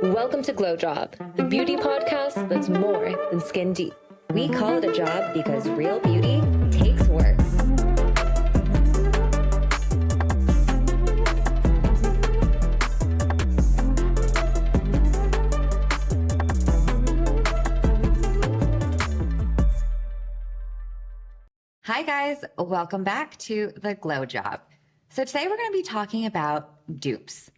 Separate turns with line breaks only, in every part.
Welcome to GlowJob, the beauty podcast that's more than skin deep. We call it a job because real beauty takes work.
Hi guys, welcome back to the GlowJob. So today we're going to be talking about dupes.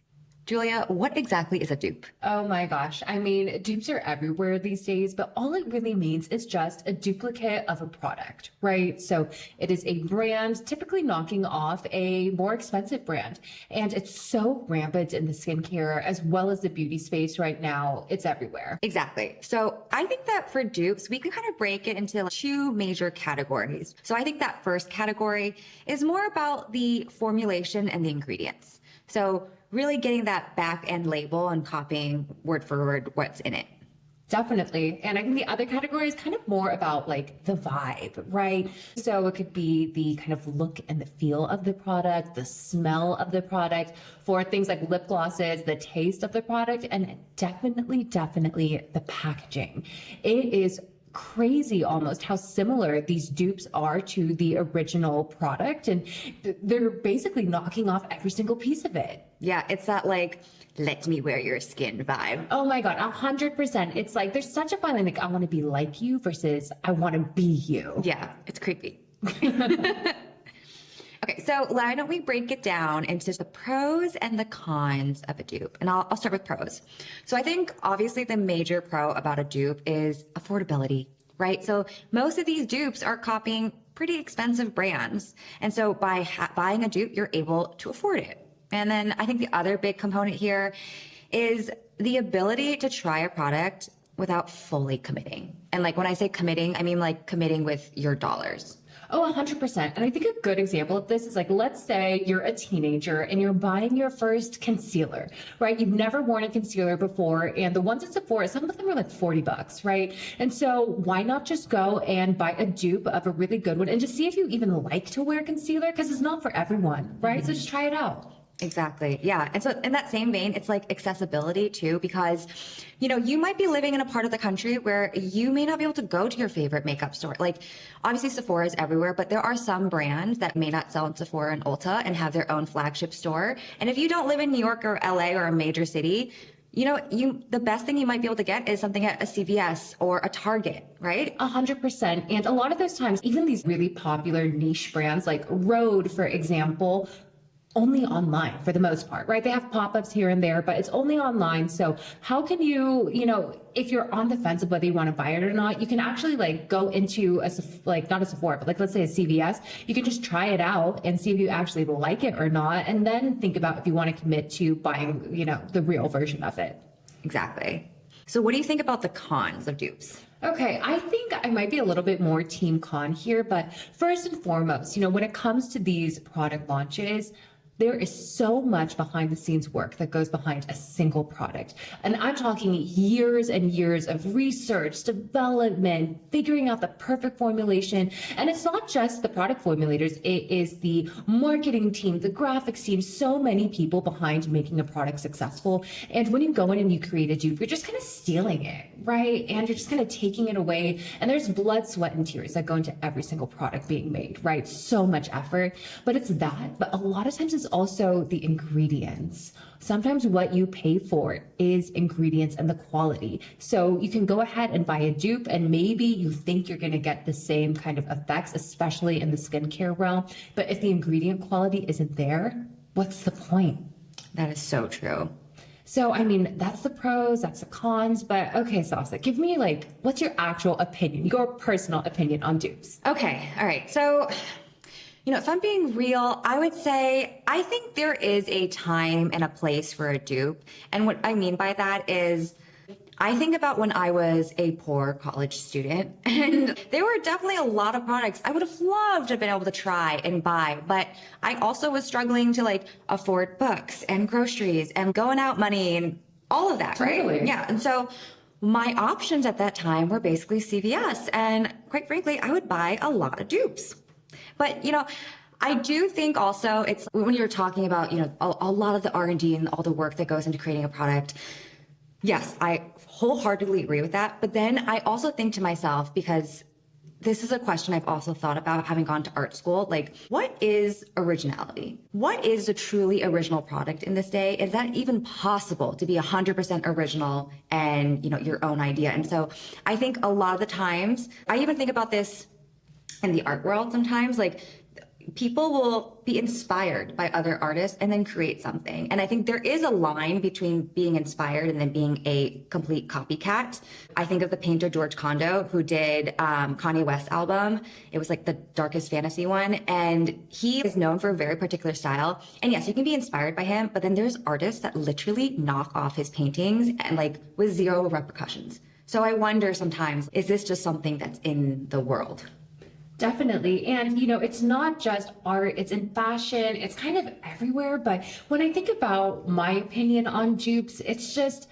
Julia, what exactly is a dupe?
Oh my gosh. I mean, dupes are everywhere these days, but all it really means is just a duplicate of a product, right? So it is a brand typically knocking off a more expensive brand. And it's so rampant in the skincare as well as the beauty space right now. It's everywhere.
Exactly. So I think that for dupes, we can kind of break it into two major categories. So I think that first category is more about the formulation and the ingredients. So really getting that back end label and copying word for word what's in it.
Definitely. And I think the other category is kind of more about like the vibe, right? So it could be the kind of look and the feel of the product, the smell of the product, for things like lip glosses, the taste of the product, and definitely the packaging. It is crazy almost how similar these dupes are to the original product, and they're basically knocking off every single piece of it.
Yeah, it's that like, let me wear your skin vibe.
Oh my God, 100%. It's like, there's such a fine line, like, I want to be like you versus I want to be you.
Yeah, it's creepy. Okay, so why don't we break it down into the pros and the cons of a dupe? And I'll start with pros. So I think obviously the major pro about a dupe is affordability, right? So most of these dupes are copying pretty expensive brands. And so by buying a dupe, you're able to afford it. And then I think the other big component here is the ability to try a product without fully committing. And like when I say committing, I mean like committing with your dollars.
Oh, 100%. And I think a good example of this is like, let's say you're a teenager and you're buying your first concealer, right? You've never worn a concealer before. And the ones at Sephora, some of them are like $40, right? And so why not just go and buy a dupe of a really good one and just see if you even like to wear concealer? Because it's not for everyone, right? Mm-hmm. So just try it out.
Exactly. Yeah. And so in that same vein, it's like accessibility too, because, you know, you might be living in a part of the country where you may not be able to go to your favorite makeup store. Like obviously Sephora is everywhere, but there are some brands that may not sell in Sephora and Ulta and have their own flagship store. And if you don't live in New York or LA or a major city, you know, the best thing you might be able to get is something at a CVS or a Target, right?
100%. And a lot of those times, even these really popular niche brands like Rhode, for example, only online for the most part, right? They have pop-ups here and there, but it's only online. So how can you, if you're on the fence of whether you want to buy it or not, you can actually like go into not a Sephora, but like let's say a CVS, you can just try it out and see if you actually like it or not. And then think about if you want to commit to buying, the real version of it.
Exactly. So what do you think about the cons of dupes?
Okay, I think I might be a little bit more team con here, but first and foremost, when it comes to these product launches, there is so much behind the scenes work that goes behind a single product. And I'm talking years and years of research, development, figuring out the perfect formulation. And it's not just the product formulators, it is the marketing team, the graphics team, so many people behind making a product successful. And when you go in and you create a dupe, you're just kind of stealing it, right? And you're just kind of taking it away. And there's blood, sweat, and tears that go into every single product being made, right? So much effort, but it's that. But a lot of times it's also the ingredients. Sometimes what you pay for is ingredients and the quality. So you can go ahead and buy a dupe and maybe you think you're going to get the same kind of effects, especially in the skincare realm. But if the ingredient quality isn't there, what's the point?
That is so true.
So, I mean, that's the pros, that's the cons, but okay, Sasa, give me what's your actual opinion, your personal opinion on dupes?
Okay. All right. So, if I'm being real, I would say I think there is a time and a place for a dupe. And what I mean by that is I think about when I was a poor college student, and there were definitely a lot of products I would have loved to have been able to try and buy, but I also was struggling to afford books and groceries and going out money and all of that,
totally.
Right? Yeah. And so my options at that time were basically CVS. And quite frankly, I would buy a lot of dupes. But, I do think also it's when you're talking about, a lot of the R&D and all the work that goes into creating a product, Yes, I wholeheartedly agree with that. But then I also think to myself, because this is a question I've also thought about having gone to art school. Like, what is originality? What is a truly original product in this day? Is that even possible to be 100% original and, your own idea? And so I think a lot of the times, I even think about this in the art world sometimes, like, people will be inspired by other artists and then create something. And I think there is a line between being inspired and then being a complete copycat. I think of the painter George Condo, who did Kanye West's album. It was like the darkest fantasy one. And he is known for a very particular style. And yes, you can be inspired by him, but then there's artists that literally knock off his paintings and like with zero repercussions. So I wonder sometimes, is this just something that's in the world?
Definitely. And, it's not just art, it's in fashion, it's kind of everywhere. But when I think about my opinion on dupes, it's just,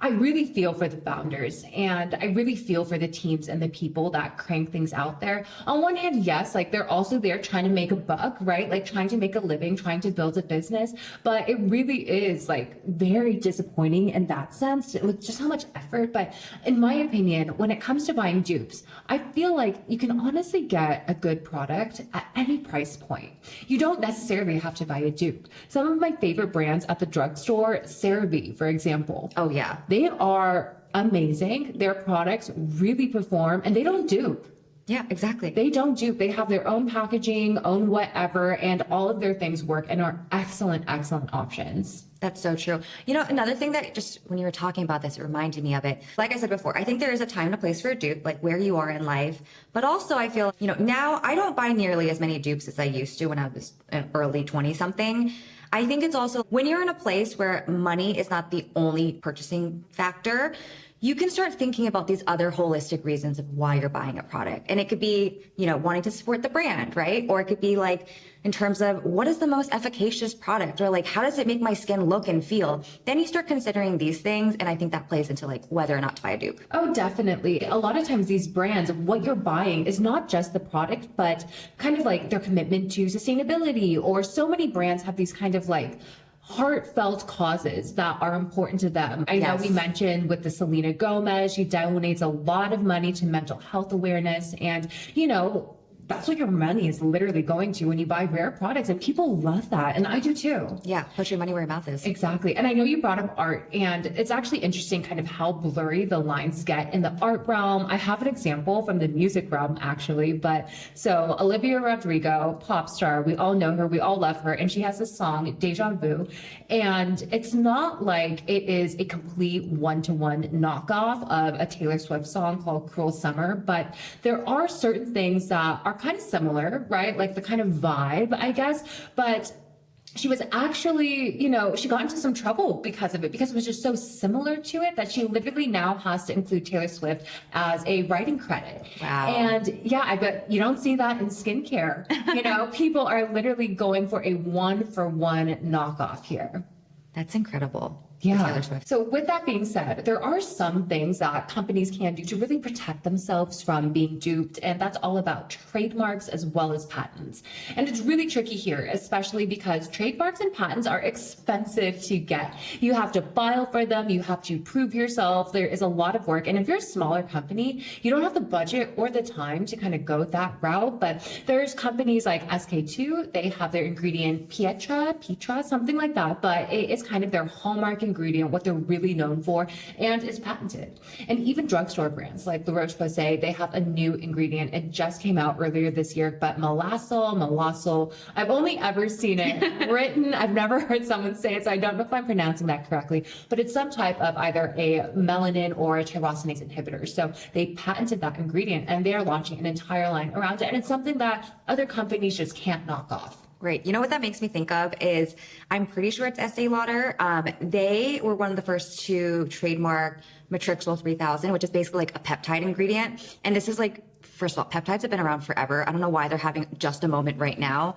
I really feel for the founders and I really feel for the teams and the people that crank things out there. On one hand, yes, like they're also there trying to make a buck, right? Like trying to make a living, trying to build a business. But it really is like very disappointing in that sense with just how much effort. But in my opinion, when it comes to buying dupes, I feel like you can honestly get a good product at any price point. You don't necessarily have to buy a dupe. Some of my favorite brands at the drugstore, CeraVe, for example.
Oh, yeah.
They are amazing. Their products really perform and they don't dupe.
Yeah, exactly.
They don't dupe. They have their own packaging, own whatever, and all of their things work and are excellent, excellent options.
That's so true. Another thing that just when you were talking about this, it reminded me of it. Like I said before, I think there is a time and a place for a dupe, like where you are in life. But also I feel, now I don't buy nearly as many dupes as I used to when I was an early 20 something. I think it's also when you're in a place where money is not the only purchasing factor, you can start thinking about these other holistic reasons of why you're buying a product. And it could be, wanting to support the brand, right? Or it could be like in terms of what is the most efficacious product, or like how does it make my skin look and feel? Then you start considering these things. And I think that plays into like whether or not to buy a dupe.
Oh, definitely. A lot of times these brands, what you're buying is not just the product, but kind of like their commitment to sustainability, or so many brands have these kind of like heartfelt causes that are important to them. I know we mentioned with the Selena Gomez, she donates a lot of money to mental health awareness, and that's what your money is literally going to when you buy rare products, and people love that, and I do too.
Yeah, put your money where your mouth is.
Exactly. And I know you brought up art, and it's actually interesting kind of how blurry the lines get in the art realm. I have an example from the music realm actually, but so Olivia Rodrigo, pop star, we all know her, we all love her, and she has this song Deja Vu, and it's not like it is a complete one-to-one knockoff of a Taylor Swift song called Cruel Summer, but there are certain things that are kind of similar, right? Like the kind of vibe, I guess, but she was actually, she got into some trouble because of it, because it was just so similar to it that she literally now has to include Taylor Swift as a writing credit.
Wow.
And yeah, I bet you don't see that in skincare. People are literally going for a one-for-one knockoff here.
That's incredible.
Yeah. So with that being said, there are some things that companies can do to really protect themselves from being duped, and that's all about trademarks as well as patents. And it's really tricky here, especially because trademarks and patents are expensive to get. You have to file for them, you have to prove yourself, there is a lot of work. And if you're a smaller company, you don't have the budget or the time to kind of go that route, but there's companies like SK2, they have their ingredient Petra, something like that, but it's kind of their hallmark ingredient, what they're really known for, and it's patented. And even drugstore brands like La Roche-Posay, they have a new ingredient. It just came out earlier this year, but Molassol, I've only ever seen it written. I've never heard someone say it, so I don't know if I'm pronouncing that correctly, but it's some type of either a melanin or a tyrosinase inhibitor. So they patented that ingredient and they are launching an entire line around it. And it's something that other companies just can't knock off.
Great. You know what that makes me think of is, I'm pretty sure it's Estee Lauder. They were one of the first to trademark Matrixyl 3000, which is basically like a peptide ingredient. And this is like, first of all, peptides have been around forever. I don't know why they're having just a moment right now.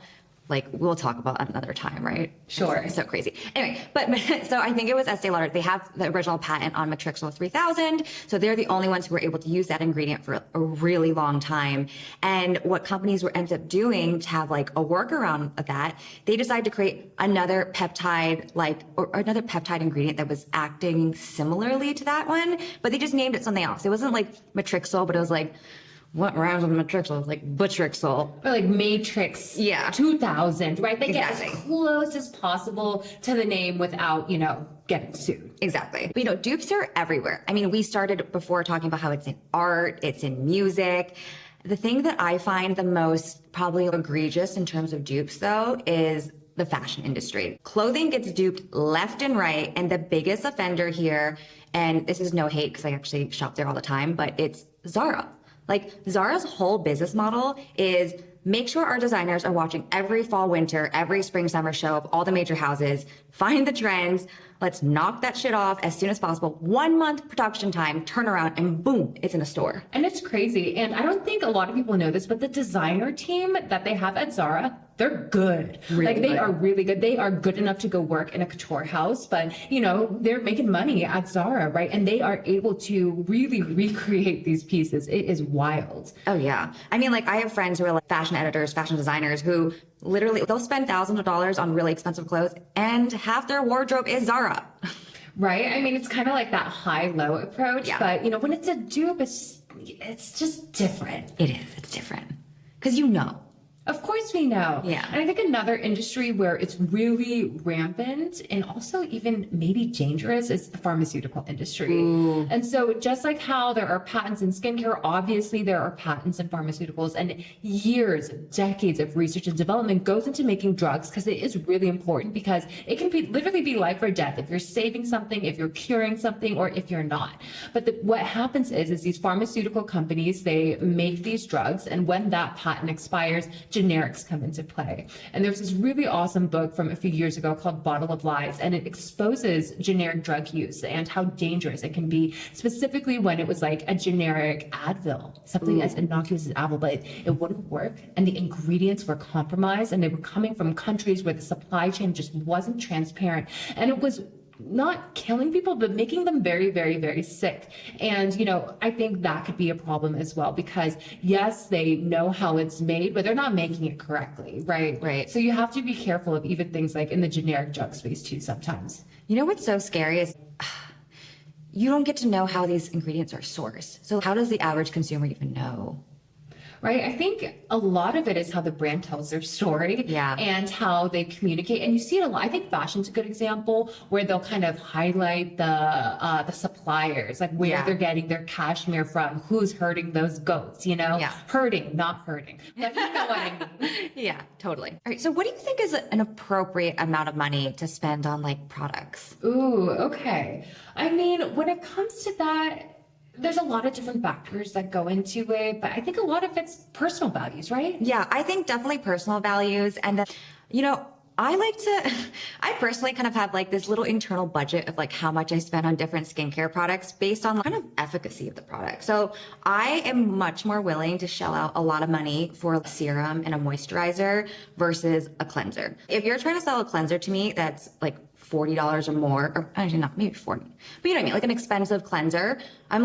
like we'll talk about another time, right?
Sure.
It's so crazy. Anyway, but so I think it was Estee Lauder. They have the original patent on Matrixyl 3000. So they're the only ones who were able to use that ingredient for a really long time. And what companies were ended up doing to have like a workaround of that, they decided to create another peptide, or another peptide ingredient that was acting similarly to that one, but they just named it something else. It wasn't like Matrixyl, but it was like, what rhymes with Matrixyl? Like Buttrixyl.
Or like Matrix 2000, right? They get as close as possible to the name without, getting sued.
Exactly. But, dupes are everywhere. I mean, we started before talking about how it's in art, it's in music. The thing that I find the most probably egregious in terms of dupes, though, is the fashion industry. Clothing gets duped left and right, and the biggest offender here, and this is no hate because I actually shop there all the time, but it's Zara. Like, Zara's whole business model is make sure our designers are watching every fall, winter, every spring, summer show of all the major houses, find the trends, let's knock that shit off as soon as possible. 1 month production time, turn around, and boom, it's in a store.
And it's crazy. And I don't think a lot of people know this, but the designer team that they have at Zara, they're good. They are really good. They are good enough to go work in a couture house, but they're making money at Zara, right? And they are able to really recreate these pieces. It is wild.
Oh yeah. I mean, I have friends who are like fashion editors, fashion designers who literally they'll spend thousands of dollars on really expensive clothes and half their wardrobe is Zara.
Right? I mean, it's kind of like that high-low approach, but when it's a dupe, it's just different.
It is. It's different. Because
Of course we know.
Yeah.
And I think another industry where it's really rampant and also even maybe dangerous is the pharmaceutical industry.
Ooh.
And so just like how there are patents in skincare, obviously there are patents in pharmaceuticals, and years, decades of research and development goes into making drugs because it is really important, because it can literally be life or death if you're saving something, if you're curing something, or if you're not. But what happens is these pharmaceutical companies, they make these drugs, and when that patent expires, generics come into play. And there's this really awesome book from a few years ago called Bottle of Lies, and it exposes generic drug use and how dangerous it can be, specifically when it was like a generic Advil, something as innocuous as Advil, but it wouldn't work. And the ingredients were compromised, and they were coming from countries where the supply chain just wasn't transparent. And it was not killing people, but making them very, very, very sick. And, I think that could be a problem as well, because yes, they know how it's made, but they're not making it correctly, right?
Right.
So you have to be careful of even things like in the generic drug space too sometimes.
What's so scary is you don't get to know how these ingredients are sourced. So how does the average consumer even know?
Right. I think a lot of it is how the brand tells their story and how they communicate. And you see it a lot. I think fashion's a good example where they'll kind of highlight the suppliers, like where they're getting their cashmere from, who's herding those goats, herding, not hurting. But you know what I mean.
Yeah, totally. All right. So what do you think is an appropriate amount of money to spend on products?
Ooh, okay. I mean, when it comes to that, there's a lot of different factors that go into it, but I think a lot of it's personal values, right?
Yeah, I think definitely personal values. And then, I personally kind of have this little internal budget of how much I spend on different skincare products based on kind of efficacy of the product. So I am much more willing to shell out a lot of money for a serum and a moisturizer versus a cleanser. If you're trying to sell a cleanser to me that's $40 or more, or actually not, maybe 40, but you know what I mean? An expensive cleanser. I'm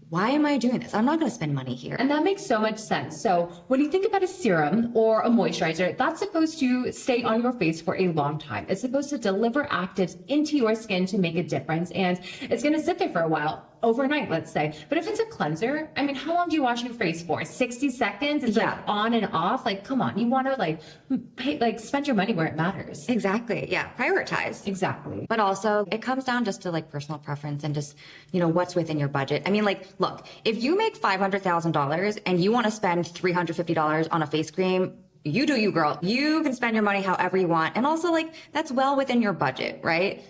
why am I doing this? I'm not going to spend money here.
And that makes so much sense. So when you think about a serum or a moisturizer, that's supposed to stay on your face for a long time. It's supposed to deliver actives into your skin to make a difference. And it's going to sit there for a while, overnight, let's say. But if it's a cleanser, I mean, how long do you wash your face for? 60 seconds? It's on and off. Come on, you want to spend your money where it matters.
Exactly. Yeah. Prioritize.
Exactly.
But also it comes down just to personal preference and just, what's within your budget. I mean, look, if you make $500,000 and you want to spend $350 on a face cream, you do you, girl. You can spend your money however you want. And also that's well within your budget, right?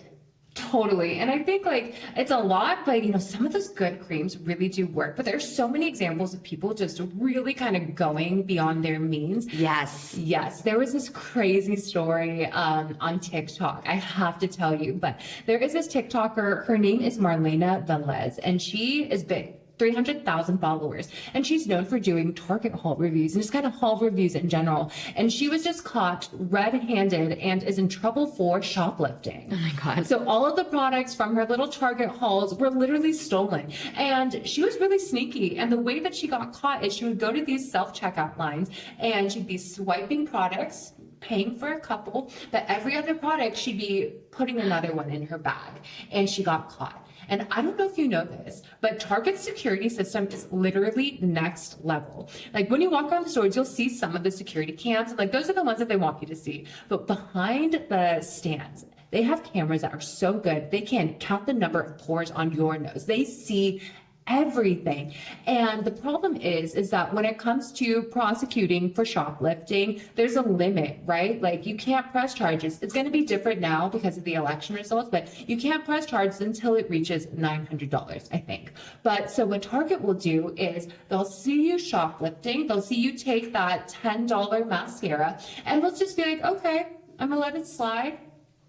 Totally. And I think it's a lot, but some of those good creams really do work. But there's so many examples of people just really kind of going beyond their means.
Yes.
Yes. There was this crazy story on TikTok, I have to tell you, but there is this TikToker, her name is Marlena Velez, and she is big. 300,000 followers. And she's known for doing Target haul reviews and just kind of haul reviews in general. And she was just caught red-handed and is in trouble for shoplifting.
Oh my God.
So all of the products from her little Target hauls were literally stolen. And she was really sneaky. And the way that she got caught is she would go to these self-checkout lines and she'd be swiping products, paying for a couple, but every other product she'd be putting another one in her bag. And she got caught. And I don't know if you know this, but Target's security system is literally next level. Like when you walk around the stores, you'll see some of the security cams. Like those are the ones that they want you to see. But behind the stands, they have cameras that are so good. They can count the number of pores on your nose. They see everything. And the problem is that when it comes to prosecuting for shoplifting, there's a limit, right? Like you can't press charges. It's going to be different now because of the election results, but you can't press charges until it reaches $900, I think. But so what Target will do is they'll see you shoplifting. They'll see you take that $10 mascara and they'll just be like, okay, I'm gonna let it slide.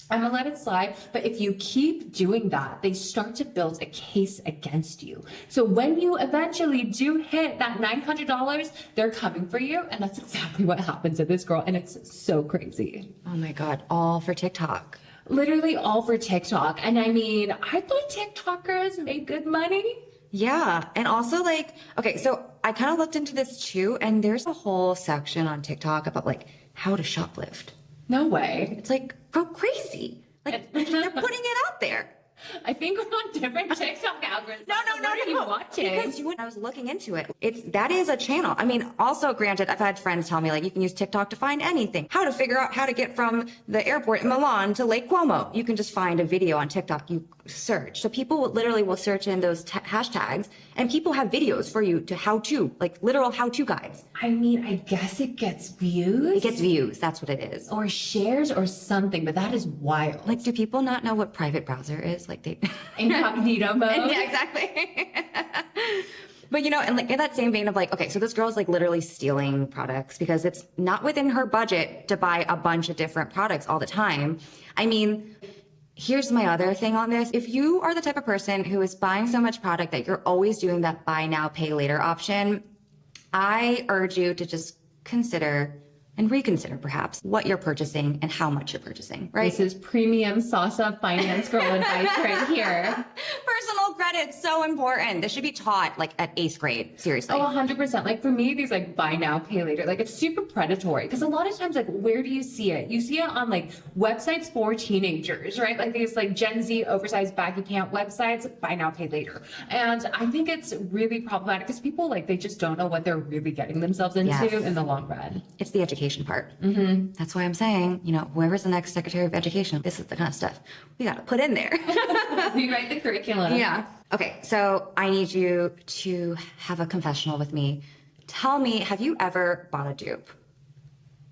But if you keep doing that, they start to build a case against you. So when you eventually do hit that $900, they're coming for you. And that's exactly what happened to this girl. And it's so crazy.
Oh my God. All for TikTok.
Literally all for TikTok. And I mean, I thought TikTokers made good money.
Yeah. And also like, okay, so I kind of looked into this too. And there's a whole section on TikTok about like how to shoplift.
No way.
It's like, bro, crazy. Like, they're putting it out there.
I think we're on different TikTok algorithms. No. What are you watching?
Because I was looking into it. That is a channel. I mean, also granted, I've had friends tell me like you can use TikTok to find anything. How to figure out how to get from the airport in Milan to Lake Como. You can just find a video on TikTok. You search. So people literally will search in those hashtags, and people have videos for you to how to, like literal how to guides.
I mean, I guess it gets views.
It gets views. That's what it is.
Or shares or something, but that is wild.
Like, do people not know what private browser is? Like they
incognito mode.
Yeah, exactly. But you know, and like in that same vein of like, okay, so this girl's like literally stealing products because it's not within her budget to buy a bunch of different products all the time. I mean, here's my other thing on this. If you are the type of person who is buying so much product that you're always doing that buy now, pay later option, I urge you to just consider and reconsider perhaps what you're purchasing and how much you're purchasing, right?
This is premium salsa finance girl advice right here.
Personal credit's so important. This should be taught like at 8th grade, seriously.
Oh, 100%. Like for me, these like buy now, pay later, like it's super predatory because a lot of times like where do you see it? You see it on like websites for teenagers, right? Like these like Gen Z oversized baggy pant websites, buy now, pay later. And I think it's really problematic because people like they just don't know what they're really getting themselves into in the long run.
It's the education part. Mm-hmm. That's why I'm saying, you know, whoever's the next Secretary of Education, this is the kind of stuff we got to put in there.
Rewrite the curriculum.
Yeah. Okay. So I need you to have a confessional with me. Tell me, have you ever bought a dupe?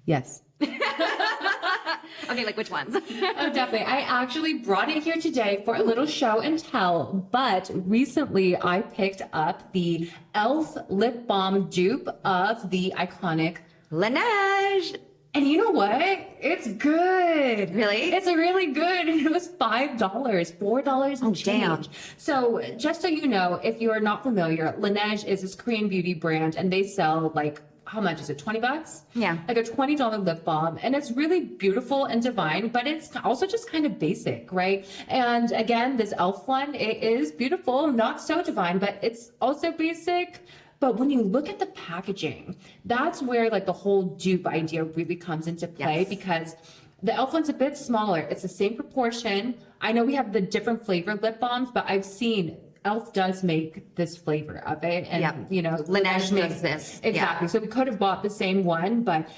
Yes.
Okay, like which ones?
Oh, definitely. I actually brought it here today for a little show and tell, but recently I picked up the e.l.f. lip balm dupe of the iconic
Laneige.
And you know what? It's good.
Really?
It's really good. It was $5, $4 and change. So just so you know, if you're not familiar, Laneige is this Korean beauty brand and they sell like, how much is it? $20?
Yeah.
Like a $20 lip balm. And it's really beautiful and divine, but it's also just kind of basic, right? And again, this e.l.f. one, it is beautiful, not so divine, but it's also basic. But when you look at the packaging, that's where like the whole dupe idea really comes into play because the e.l.f. one's a bit smaller. It's the same proportion. I know we have the different flavor lip balms, but I've seen e.l.f. does make this flavor of it. And, you know,
Laneige makes this.
Exactly. So we could have bought the same one, but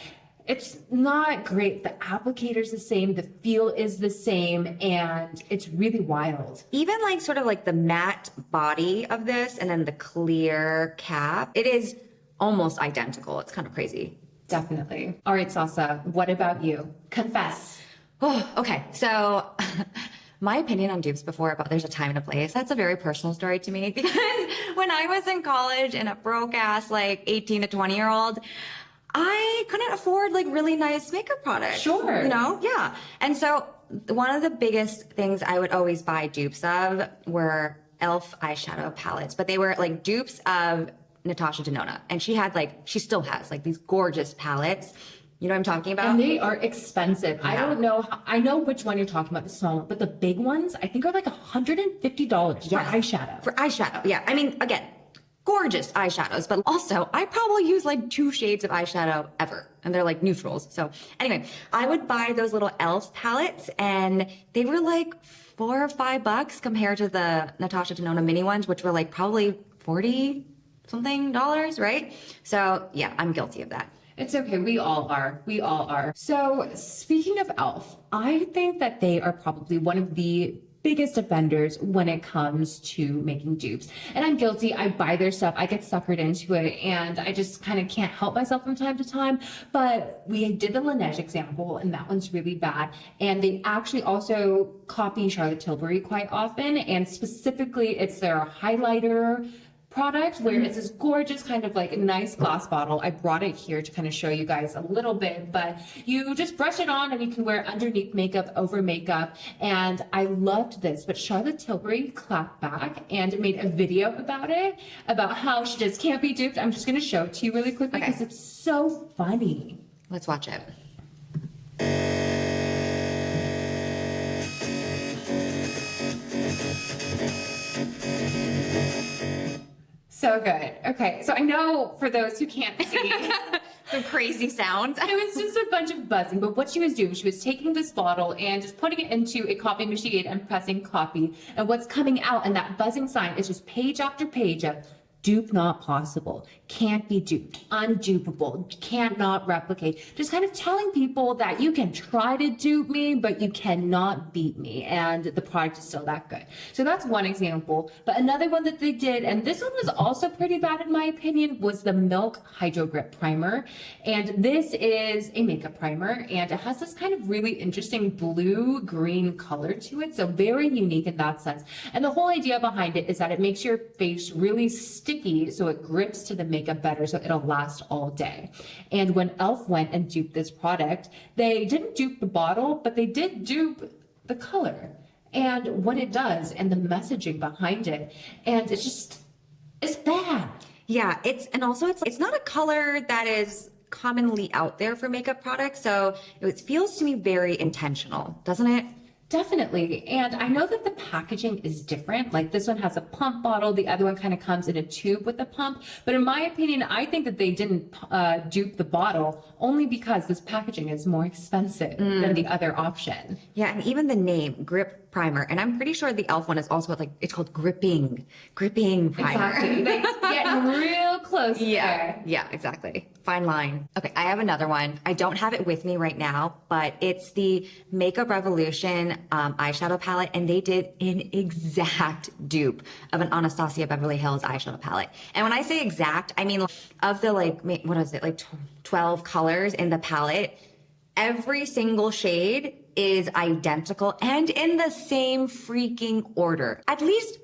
it's not great. The applicator's the same, the feel is the same, and it's really wild.
Even like sort of like the matte body of this and then the clear cap, it is almost identical. It's kind of crazy.
Definitely. All right, Salsa, what about you? Confess.
Oh, okay. So my opinion on dupes before about there's a time and a place, that's a very personal story to me because when I was in college and a broke ass like 18 to 20-year-old, I couldn't afford like really nice makeup products.
Sure.
You know? Yeah. And so one of the biggest things I would always buy dupes of were e.l.f. eyeshadow palettes, but they were like dupes of Natasha Denona. And she still has like these gorgeous palettes. You know what I'm talking about?
And they are expensive. I don't know. I know which one you're talking about, the small one, but the big ones, I think are like $150 for eyeshadow.
For eyeshadow, yeah. I mean, again, gorgeous eyeshadows, but also I probably use like 2 shades of eyeshadow ever, and they're like neutrals. So anyway, I would buy those little e.l.f. palettes, and they were like $4 or $5 compared to the Natasha Denona mini ones, which were like probably 40 something dollars, right? So yeah, I'm guilty of that.
It's okay. We all are. We all are. So speaking of e.l.f., I think that they are probably one of the biggest offenders when it comes to making dupes. And I'm guilty. I buy their stuff. I get suckered into it, and I just kind of can't help myself from time to time. But we did the Laneige example, and that one's really bad. And they actually also copy Charlotte Tilbury quite often. And specifically, it's their highlighter product where it's this gorgeous kind of like nice glass bottle. I brought it here to kind of show you guys a little bit, but you just brush it on and you can wear it underneath makeup, over makeup. And I loved this, but Charlotte Tilbury clapped back and made a video about it, about how she just can't be duped. I'm just going to show it to you really quickly because it's so funny.
Let's watch it.
So good. Okay, so I know for those who can't see,
Some crazy sounds.
it was just a bunch of buzzing, but what she was doing, she was taking this bottle and just putting it into a copy machine and pressing copy. And what's coming out and that buzzing sign is just page after page of dupe not possible, can't be duped, undupable, can't not replicate. Just kind of telling people that you can try to dupe me, but you cannot beat me, and the product is still that good. So that's one example. But another one that they did, and this one was also pretty bad in my opinion, was the Milk Hydro Grip Primer. And this is a makeup primer, and it has this kind of really interesting blue-green color to it, so very unique in that sense. And the whole idea behind it is that it makes your face really sticky, so it grips to the makeup better, so it'll last all day. And when e.l.f. went and duped this product, they didn't dupe the bottle, but they did dupe the color and what it does and the messaging behind it. And it's bad.
Yeah, it's not a color that is commonly out there for makeup products, so it feels to me very intentional, doesn't it?
Definitely. And I know that the packaging is different. Like this one has a pump bottle. The other one kind of comes in a tube with a pump. But in my opinion, I think that they didn't dupe the bottle only because this packaging is more expensive than the other option.
Yeah, and even the name, Grip Primer. And I'm pretty sure the e.l.f. one is also it's called Gripping Primer.
Exactly. Like getting real close there.
Yeah, exactly. Fine line. Okay, I have another one. I don't have it with me right now, but it's the Makeup Revolution eyeshadow palette, and they did an exact dupe of an Anastasia Beverly Hills eyeshadow palette. And when I say exact, I mean of the what is it, 12 colors in the palette, every single shade is identical and in the same freaking order. At least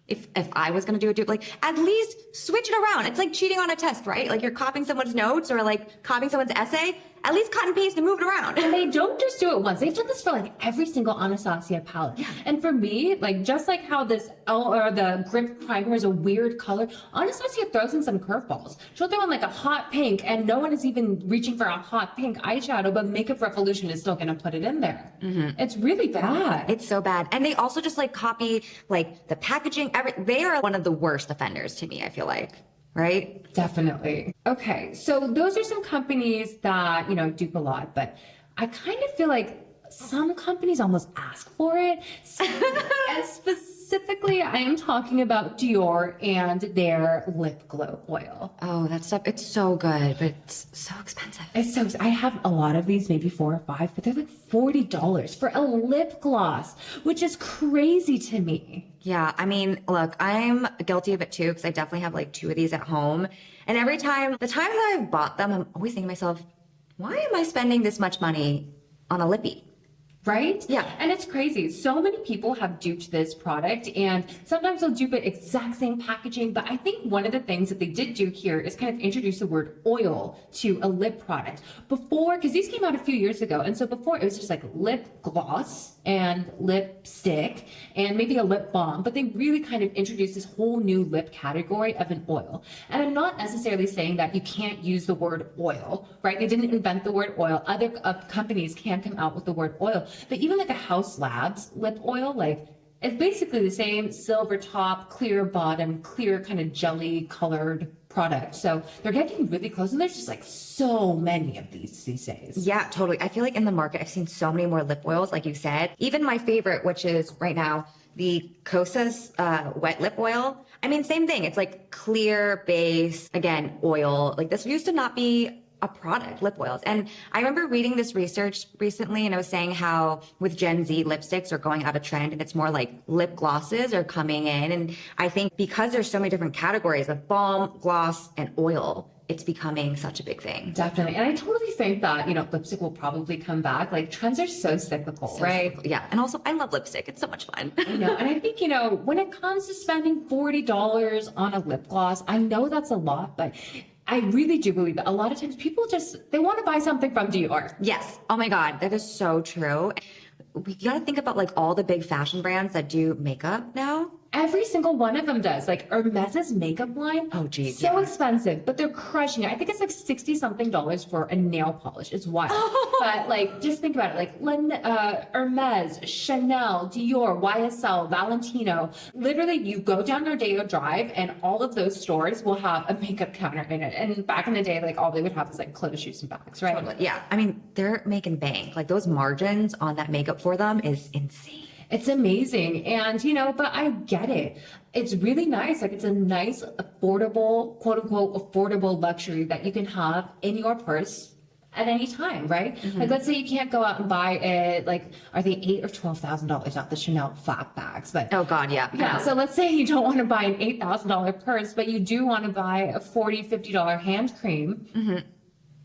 if I was going to do a dupe, at least switch it around. It's like cheating on a test, right? Like you're copying someone's notes or copying someone's essay. At least cut and paste and move it around.
And they don't just do it once. They've done this for every single Anastasia palette. Yeah. And for me, just like how this the Grip Primer is a weird color, Anastasia throws in some curveballs. She'll throw in a hot pink, and no one is even reaching for a hot pink eyeshadow, but Makeup Revolution is still going to put it in there. Mm-hmm. It's really bad.
It's so bad. And they also just copy the packaging. They are one of the worst offenders to me, I feel like. Right?
Definitely. Okay, so those are some companies that, dupe a lot, but I kind of feel like some companies almost ask for it. And specifically, I am talking about Dior and their lip glow oil.
Oh, that stuff, it's so good, but it's so expensive.
I have a lot of these, maybe 4 or 5, but they're $40 for a lip gloss, which is crazy to me.
Yeah, I mean, look, I'm guilty of it too, because I definitely have 2 of these at home. And the time that I've bought them, I'm always thinking to myself, why am I spending this much money on a lippy?
Right?
Yeah.
And it's crazy. So many people have duped this product, and sometimes they'll dupe it exact same packaging. But I think one of the things that they did do here is kind of introduce the word oil to a lip product. Before, because these came out a few years ago, and so before it was just lip gloss, and lipstick and maybe a lip balm, but they really kind of introduced this whole new lip category of an oil. And I'm not necessarily saying that you can't use the word oil, right? They didn't invent the word oil. Other companies can come out with the word oil, but even like a House Labs lip oil, like it's basically the same silver top, clear bottom, clear kind of jelly colored product. So they're getting really close, and there's just like so many of these days.
Yeah, totally. I feel like in the market, I've seen so many more lip oils, like you said. Even my favorite, which is right now, the Kosas wet lip oil. I mean, same thing. It's like clear base, again, oil. Like this used to not be a product, lip oils. And I remember reading this research recently, and I was saying how with Gen Z, lipsticks are going out of trend, and it's more like lip glosses are coming in. And I think because there's so many different categories of balm, gloss, and oil, it's becoming such a big thing.
Definitely. And I totally think that, lipstick will probably come back. Like trends are so cyclical, right?
Cyclical. Yeah. And also I love lipstick. It's so much fun.
I know. And I think, when it comes to spending $40 on a lip gloss, I know that's a lot, but I really do believe that a lot of times people they want to buy something from Dior.
Yes. Oh my God. That is so true. We got to think about like all the big fashion brands that do makeup now.
Every single one of them does. Like Hermes's makeup line.
Oh, geez.
So expensive, but they're crushing it. I think it's like 60 something dollars for a nail polish. It's wild. But like, just think about it. Like Hermes, Chanel, Dior, YSL, Valentino. Literally, you go down Rodeo Drive and all of those stores will have a makeup counter in it. And back in the day, like all they would have is like clothes, shoes, and bags, right?
Totally. Yeah. I mean, they're making bank. Like those margins on that makeup for them is insane.
It's amazing. And, but I get it. It's really nice. Like it's a nice, affordable, quote unquote, affordable luxury that you can have in your purse at any time, right? Mm-hmm. Like let's say you can't go out and buy it. Like, are they $8,000 or $12,000 off the Chanel flap bags? But
oh God, yeah.
Yeah. So let's say you don't want to buy an $8,000 purse, but you do want to buy a $40, $50 hand cream.
Mm-hmm.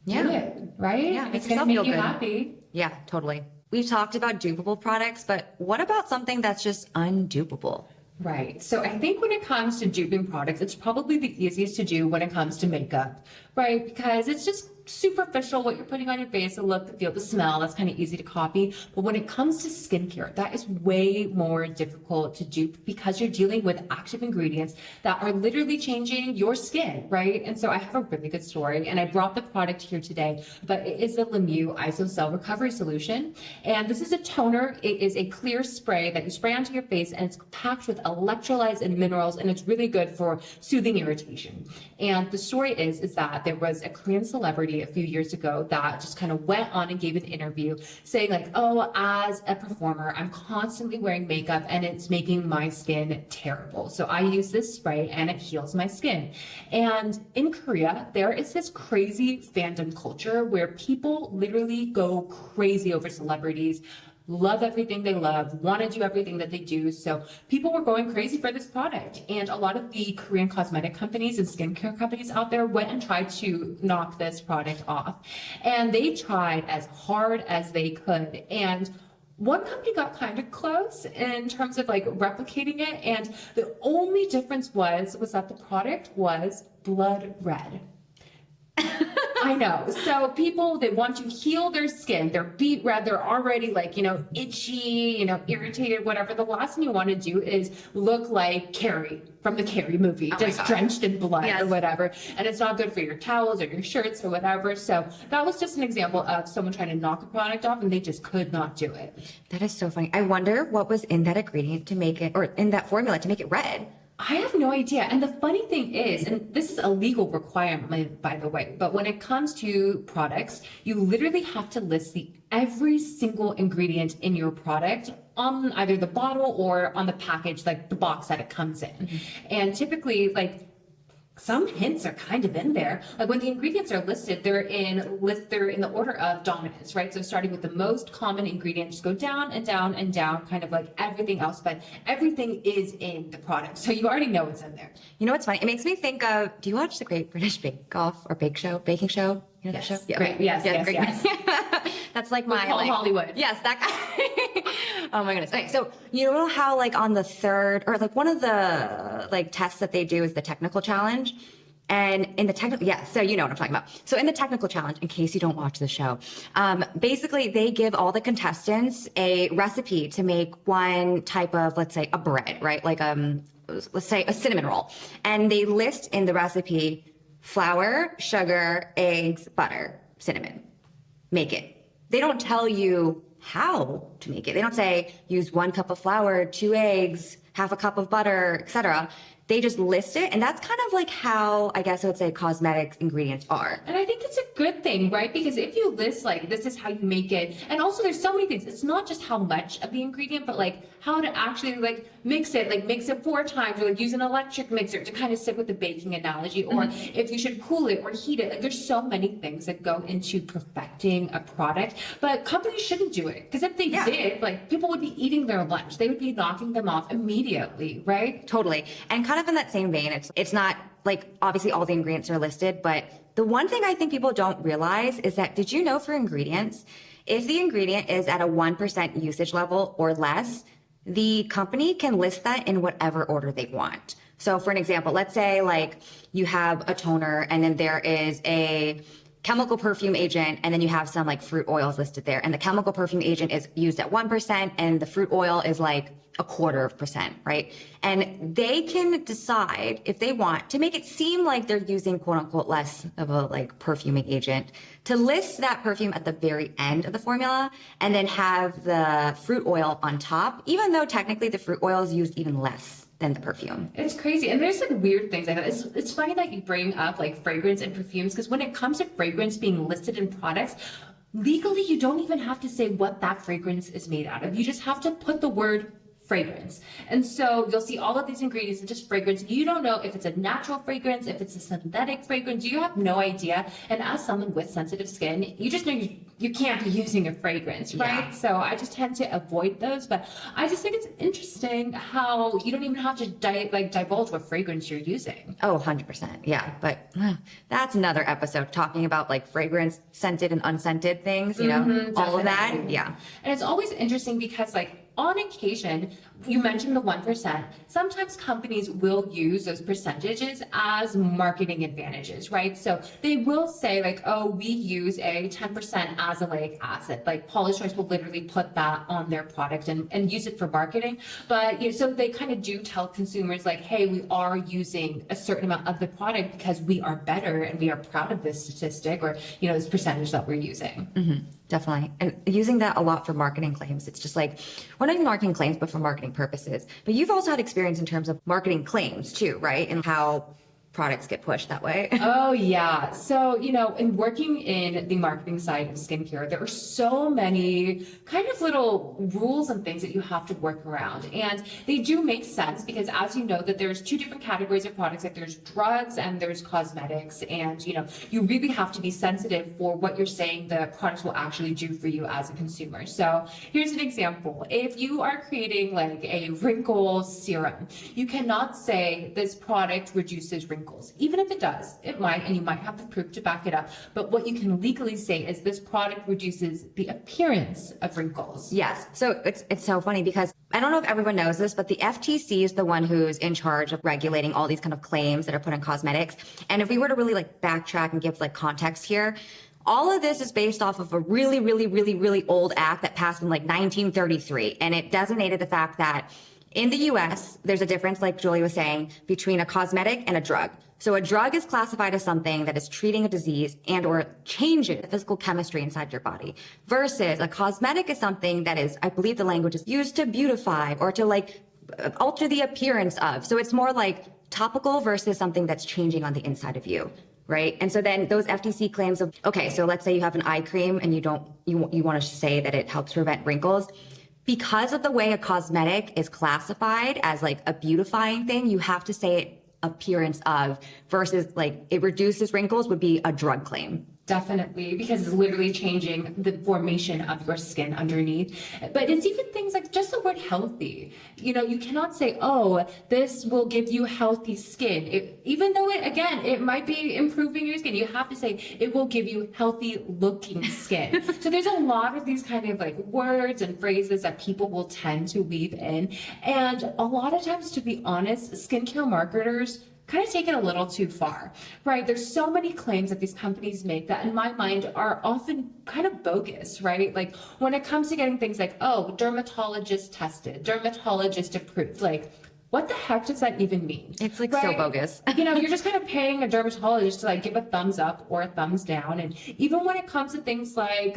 Yeah.
Do it, right?
Yeah.
It's going to make you happy.
Yeah, totally. We've talked about dupable products, but what about something that's just undupable?
Right. So I think when it comes to duping products, it's probably the easiest to do when it comes to makeup, right? Because it's just superficial, what you're putting on your face, the look, the feel, the smell, that's kind of easy to copy. But when it comes to skincare, that is way more difficult to dupe because you're dealing with active ingredients that are literally changing your skin, right? And so I have a really good story, and I brought the product here today, but it is the Lemieux Isocell Recovery Solution. And this is a toner. It is a clear spray that you spray onto your face, and it's packed with electrolytes and minerals, and it's really good for soothing irritation. And the story is that there was a Korean celebrity a few years ago that just kind of went on and gave an interview saying like, oh, as a performer, I'm constantly wearing makeup and it's making my skin terrible. So I use this spray and it heals my skin. And in Korea, there is this crazy fandom culture where people literally go crazy over celebrities, love everything they love, want to do everything that they do. So people were going crazy for this product. And a lot of the Korean cosmetic companies and skincare companies out there went and tried to knock this product off. And they tried as hard as they could. And one company got kind of close in terms of like replicating it. And the only difference was that the product was blood red. I know. So people, they want to heal their skin. They're beet red. They're already like, itchy, irritated, whatever. The last thing you want to do is look like Carrie from the Carrie movie, just drenched in blood or whatever. And it's not good for your towels or your shirts or whatever. So that was just an example of someone trying to knock a product off and they just could not do it. That
is so funny. I wonder what was in that ingredient to make it, or in that formula to make it red.
I have no idea. And the funny thing is, and this is a legal requirement, by the way, but when it comes to products, you literally have to list every single ingredient in your product on either the bottle or on the package, like the box that it comes in. Mm-hmm. And typically, some hints are kind of in there. Like when the ingredients are listed, they're in the order of dominance, right? So starting with the most common ingredient, just go down and down and down, kind of like everything else, but everything is in the product. So you already know what's in there.
You know what's funny? It makes me think of, do you watch the Great British Bake Off or baking show? You know that show?
Yeah. Great. Yes.
That's like my
Hollywood.
Yes, that guy. Oh my goodness. Okay, so you know how on the third or one of the tests that they do is the technical challenge, And in the technical, yeah, so you know what I'm talking about. So in the technical challenge, in case you don't watch the show, basically they give all the contestants a recipe to make one type of, let's say, a bread, right? Like, let's say a cinnamon roll. And they list in the recipe flour, sugar, eggs, butter, cinnamon. Make it. They don't tell you how to make it. They don't say use 1 cup of flour, 2 eggs, half a cup of butter, etc. They just list it. And that's kind of like how, I guess I would say, cosmetics ingredients are.
And I think it's a good thing, right? Because if you list like, this is how you make it. And also there's so many things. It's not just how much of the ingredient, but like how to actually like mix it, like mix it 4 times, or like use an electric mixer, to kind of stick with the baking analogy, or if you should cool it or heat it. Like there's so many things that go into perfecting a product, but companies shouldn't do it. Because if they did, like people would be eating their lunch. They would be knocking them off immediately, right?
Totally. And kind of in that same vein, it's not like obviously all the ingredients are listed, but the one thing I think people don't realize is that, did you know for ingredients, if the ingredient is at a 1% usage level or less, the company can list that in whatever order they want. So for an example, let's say like you have a toner and then there is a chemical perfume agent, and then you have some like fruit oils listed there. And the chemical perfume agent is used at 1% and the fruit oil is like 0.25%, right? And they can decide if they want to make it seem like they're using quote unquote less of a like perfuming agent, to list that perfume at the very end of the formula and then have the fruit oil on top, even though technically the fruit oil is used even less than the perfume.
It's crazy. And there's like weird things like that. It's funny that you bring up like fragrance and perfumes, because when it comes to fragrance being listed in products, legally you don't even have to say what that fragrance is made out of. You just have to put the word fragrance. And so you'll see all of these ingredients in just fragrance. You don't know if it's a natural fragrance, if it's a synthetic fragrance. You have no idea. And as someone with sensitive skin, you just know you can't be using a fragrance, right? Yeah. So I just tend to avoid those. But I just think it's interesting how you don't even have to divulge what fragrance you're using.
Oh, 100%. Yeah. But that's another episode, talking about like fragrance, scented and unscented things, you know, all of that. Yeah.
And it's always interesting because like, on occasion, you mentioned the 1%. Sometimes companies will use those percentages as marketing advantages, right? So they will say like, oh, we use a 10% azelaic acid. Like Paula's Choice will literally put that on their product and use it for marketing. But you know, so they kind of do tell consumers like, hey, we are using a certain amount of the product because we are better and we are proud of this statistic, or, you know, this percentage that we're using.
Mm-hmm. Definitely. And using that a lot for marketing claims. It's just like, we're not even marketing claims, but for marketing purposes. But you've also had experience in terms of marketing claims too, right? And how products get pushed that way.
Oh yeah. So, you know, in working in the marketing side of skincare, there are so many kind of little rules and things that you have to work around. And they do make sense because, as you know, that there's 2 different categories of products, like there's drugs and there's cosmetics. And, you know, you really have to be sensitive for what you're saying the products will actually do for you as a consumer. So here's an example. If you are creating like a wrinkle serum, you cannot say this product reduces wrinkles. Even if it does, it might, and you might have the proof to back it up. But what you can legally say is this product reduces the appearance of wrinkles.
Yes. So it's so funny because I don't know if everyone knows this, but the FTC is the one who's in charge of regulating all these kind of claims that are put in cosmetics. And if we were to really like backtrack and give like context here, all of this is based off of a really, really, really, really old act that passed in like 1933. And it designated the fact that in the US, there's a difference, like Julie was saying, between a cosmetic and a drug. So a drug is classified as something that is treating a disease and or changing the physical chemistry inside your body, versus a cosmetic is something that is, I believe the language is used to beautify or to like alter the appearance of. So it's more like topical versus something that's changing on the inside of you. Right. And so then those FTC claims of, okay, so let's say you have an eye cream and you want to say that it helps prevent wrinkles. Because of the way a cosmetic is classified as like a beautifying thing, you have to say appearance of, versus like it reduces wrinkles would be a drug claim.
Definitely, because it's literally changing the formation of your skin underneath. But it's even things like just the word healthy. You know, you cannot say, oh, this will give you healthy skin. Even though it might be improving your skin, you have to say it will give you healthy looking skin. So there's a lot of these kind of like words and phrases that people will tend to weave in. And a lot of times, to be honest, skincare marketers kind of take it a little too far, right? There's so many claims that these companies make that in my mind are often kind of bogus, right? Like when it comes to getting things like, oh, dermatologist tested, dermatologist approved, like what the heck does that even mean?
It's like
right?
so bogus.
You're just kind of paying a dermatologist to like give a thumbs up or a thumbs down. And even when it comes to things like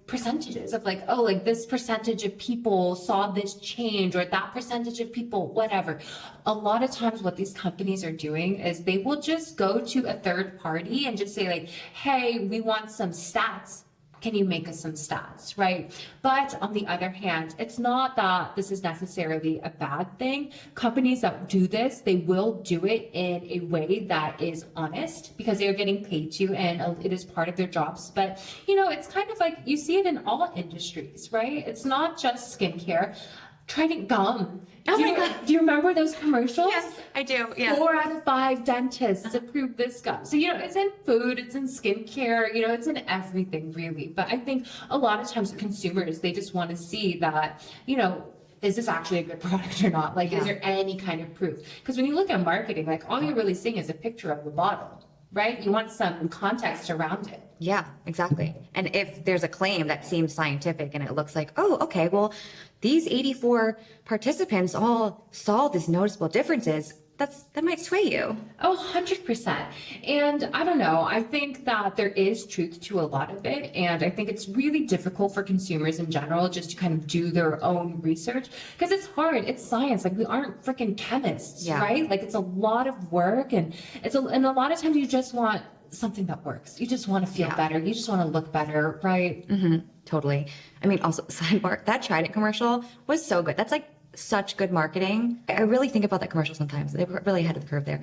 percentages of like, oh, like this percentage of people saw this change or that percentage of people, whatever. A lot of times what these companies are doing is they will just go to a third party and just say like, hey, we want some stats. Can you make us some stats, right? But on the other hand, it's not that this is necessarily a bad thing. Companies that do this, they will do it in a way that is honest because they are getting paid to and it is part of their jobs. But, it's kind of like you see it in all industries, right? It's not just skincare. Trident gum.
Oh my God.
Do you remember those commercials?
Yes, I do. Yeah.
4 out of 5 dentists approve this gum. So, it's in food, it's in skincare, it's in everything really. But I think a lot of times consumers, they just want to see that, is this actually a good product or not? Like, is there any kind of proof? Because when you look at marketing, like all you're really seeing is a picture of the bottle, right? You want some context around it.
Yeah, exactly. And if there's a claim that seems scientific and it looks like, oh, okay, well, these 84 participants all saw these noticeable differences, that might sway you.
Oh, 100%. And I don't know, I think that there is truth to a lot of it. And I think it's really difficult for consumers in general just to kind of do their own research because it's hard. It's science. Like we aren't freaking chemists, right? Like it's a lot of work and and a lot of times you just want something that works. You just want to feel better. You just want to look better, right?
Mm-hmm. Totally. I mean, also sidebar, that Trident commercial was so good. That's like such good marketing. I really think about that commercial sometimes. They were really ahead of the curve there.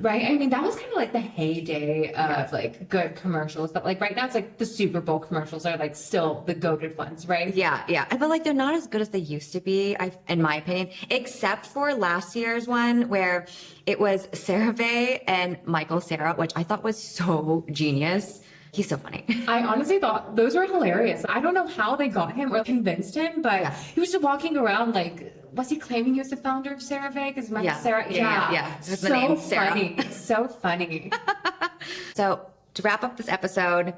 Right. I mean, that was kind of like the heyday of like good commercials. But like right now it's like the Super Bowl commercials are like still the goated ones, right?
Yeah. Yeah. But like they're not as good as they used to be, in my opinion, except for last year's one where it was CeraVe and Michael Cera, which I thought was so genius. He's so funny.
I honestly thought those were hilarious. I don't know how they got him or convinced him, but he was just walking around like, was he claiming he was the founder of CeraVe? Because Michael Cera,
yeah. It was
so
the name Sarah.
Funny, so funny.
So to wrap up this episode,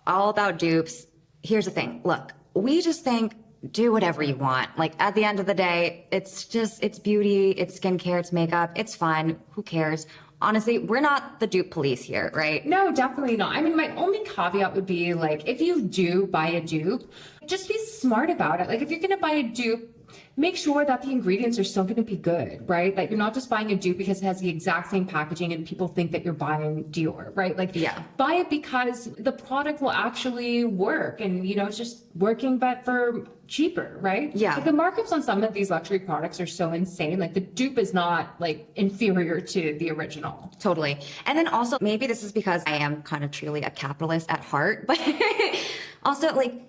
all about dupes. Here's the thing. Look, we just think do whatever you want. Like at the end of the day, it's beauty, it's skincare, it's makeup, it's fun. Who cares? Honestly, we're not the dupe police here, right?
No, definitely not. I mean, my only caveat would be like, if you do buy a dupe, just be smart about it. Like if you're going to buy a dupe, make sure that the ingredients are still going to be good, right? Like you're not just buying a dupe because it has the exact same packaging and people think that you're buying Dior, right? Like buy it because the product will actually work and, it's just working, but for cheaper, right?
Yeah.
Like the markups on some of these luxury products are so insane. Like the dupe is not like inferior to the original.
Totally. And then also maybe this is because I am kind of truly a capitalist at heart, but also like,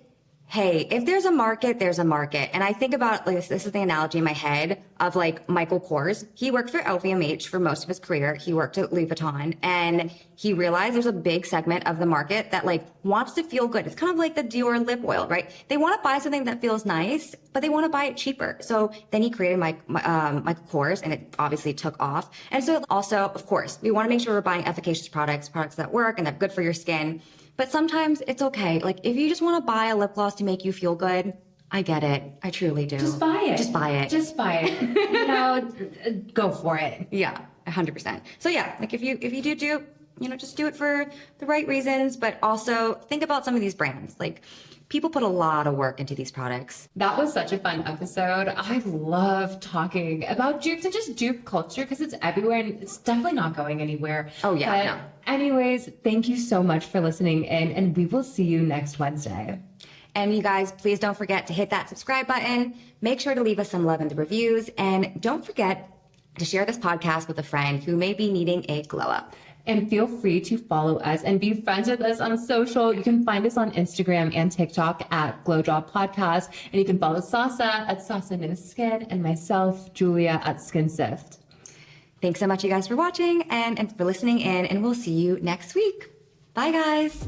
hey, if there's a market, there's a market. And I think about like this is the analogy in my head of like Michael Kors. He worked for LVMH for most of his career. He worked at Louis Vuitton and he realized there's a big segment of the market that like wants to feel good. It's kind of like the Dior lip oil, right? They want to buy something that feels nice, but they want to buy it cheaper. So then he created Michael Kors and it obviously took off. And so also, of course, we want to make sure we're buying efficacious products that work and that are good for your skin. But sometimes it's okay. Like if you just want to buy a lip gloss to make you feel good, I get it. I truly do.
Just buy it.
Just buy it.
Just buy it. Go for it.
Yeah, 100%. So yeah, like if you do, just do it for the right reasons, but also think about some of these brands. Like people put a lot of work into these products.
That was such a fun episode. I love talking about dupes and just dupe culture because it's everywhere and it's definitely not going anywhere.
Oh yeah,
but anyways, thank you so much for listening in and we will see you next Wednesday.
And you guys, please don't forget to hit that subscribe button. Make sure to leave us some love in the reviews and don't forget to share this podcast with a friend who may be needing a glow up.
And feel free to follow us and be friends with us on social. You can find us on Instagram and TikTok at GlowJob Podcast. And you can follow Sasa at Sasa No Skin and myself, Julia, at Skin Sift.
Thanks so much, you guys, for watching and for listening in. And we'll see you next week. Bye, guys.